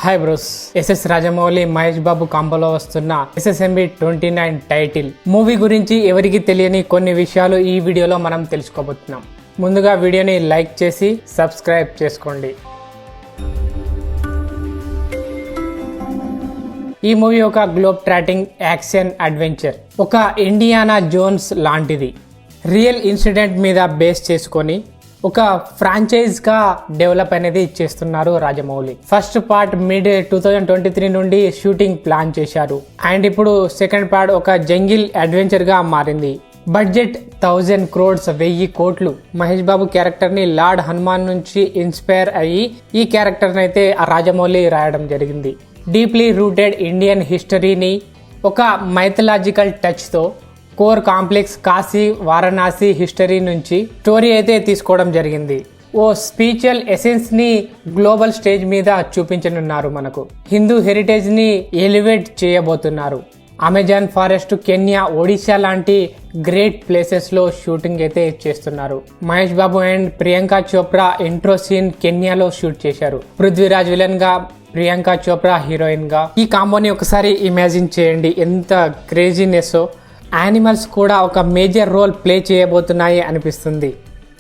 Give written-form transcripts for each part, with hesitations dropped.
Hi bros. S S Rajamouli Mahesh Babu కాంబోలో వస్తున్న SSMB 29 title movie గురించి ఎవరికి తెలియని కొన్ని విషయాలు ఈ వీడియోలో మనం తెలుసుకోబోతున్నాం. ముందుగా వీడియోని లైక్ చేసి సబ్స్క్రైబ్ చేసుకోండి. ఈ మూవీ ఒక గ్లోబ్ ట్రాటింగ్ యాక్షన్ అడ్వెంచర్, ఒక ఇండియానా జోన్స్ లాంటిది. రియల్ ఇన్సిడెంట్ మీద బేస్ చేసుకొని ఒక ఫ్రాంచైజ్ గా డెవలప్ అనేది చేస్తున్నారు రాజమౌళి. ఫస్ట్ పార్ట్ మిడ్ 2023 నుండి షూటింగ్ ప్లాన్ చేశారు అండ్ ఇప్పుడు సెకండ్ పార్ట్ ఒక జంగిల్ అడ్వెంచర్ గా మారింది. బడ్జెట్ 1000 crores 1000 కోట్లు. మహేష్ బాబు క్యారెక్టర్ ని లార్డ్ హనుమాన్ నుంచి ఇన్స్పైర్ అయ్యి ఈ క్యారెక్టర్ అయితే రాజమౌళి రాయడం జరిగింది. డీప్లీ రూటెడ్ ఇండియన్ హిస్టరీని ఒక మైథలాజికల్ టచ్ తో core complex Kashi Varanasi history నుంచి స్టోరీ అయితే తీసుకోవడం జరిగింది. ఓ స్పిరిచువల్ ఎసెన్స్ ని గ్లోబల్ స్టేజ్ మీద చూపించనున్నారు. మనకు హిందూ హెరిటేజ్ ని ఎలివేట్ చేయబోతున్నారు. అమెజాన్ ఫారెస్ట్, కెన్యా, ఒడిశా లాంటి గ్రేట్ ప్లేసెస్ లో షూటింగ్ అయితే చేస్తున్నారు. Mahesh Babu and Priyanka Chopra intro scene కెన్యాలో షూట్ చేశారు. పృథ్వీరాజ్ విలన్ గా, ప్రియాంక చోప్రా హీరోయిన్ గా. ఈ కాంబోని ఒకసారి ఇమాజిన్ చేయండి, ఎంత క్రేజీనెస్. యానిమల్స్ కూడా ఒక మేజర్ రోల్ ప్లే చేయబోతున్నాయి అనిపిస్తుంది.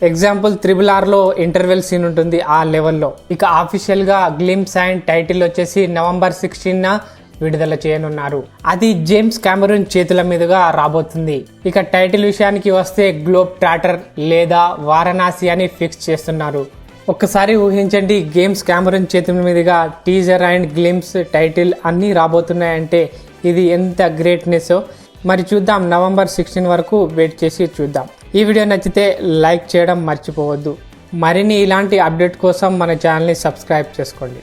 ఎగ్జాంపుల్ RRR లో ఇంటర్వెల్ సీన్ ఉంటుంది ఆ లెవెల్లో. ఇక ఆఫీషియల్ గా గ్లింప్స్ అండ్ టైటిల్ వచ్చేసి నవంబర్ 16 విడుదల చేయనున్నారు. అది జేమ్స్ కెమెరూన్ చేతుల మీదుగా రాబోతుంది. ఇక టైటిల్ విషయానికి వస్తే గ్లోబ్ ట్రాటర్ లేదా వారణాసి అని ఫిక్స్ చేస్తున్నారు. ఒక్కసారి ఊహించండి, జేమ్స్ కెమెరూన్ చేతుల మీదుగా టీజర్ అండ్ గ్లింప్స్ టైటిల్ అన్నీ రాబోతున్నాయంటే ఇది ఎంత గ్రేట్నెస్. మరి చూద్దాం, నవంబర్ 16 వరకు వెయిట్ చేసి చూద్దాం. ఈ వీడియో నచ్చితే లైక్ చేయడం మర్చిపోవద్దు. మరిన్ని ఇలాంటి అప్డేట్ కోసం మన ఛానల్ని సబ్స్క్రైబ్ చేసుకోండి.